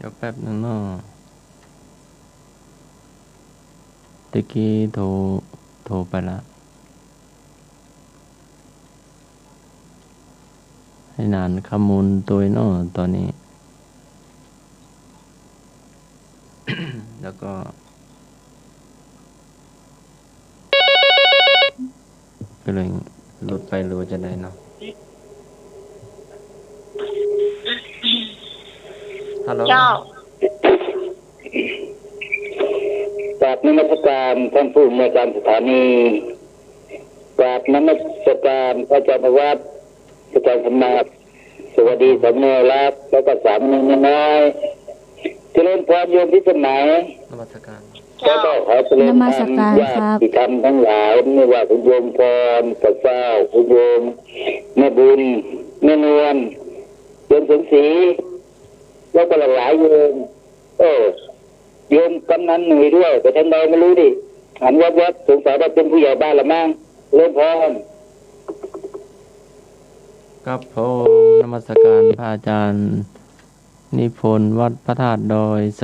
ดี๋ยวแป๊บหนึ่งเนาะตะกี้โทรไปละให้นานข้อมูลตัวเนาะตอนนี้ แล้วก็เลยลดไปรู้จะได้เนาะฮัลโหล เจ้าก ราบนมัสการท่านผู้อำนวยการสถานีกราบนมัสการพระอาจารย์วัดอาจารย์สมมาตรสวัสดีสมเนรักแล้วก็สามเณรน้อยเจริญพรโยมพิสมัย นมัสการ แล้วก็ขอเจริญพรญาติธรรมทั้งหลายไม่ว่าคุณโยมพรพระเจ้าคุณโยมแม่บุญแม่นวลโยมสมศรีแล้วก็หลายโยมโยมกำนันหนุ่ยด้วยแต่ท่านใดไม่รู้ดิหันวัดสงสัยว่าเป็นผู้ใหญ่บ้านละมั้งเริ่มพร้อม ครับผมนมัสการพระอาจารย์นิพนธ์วัดพระธาตุดอยสะ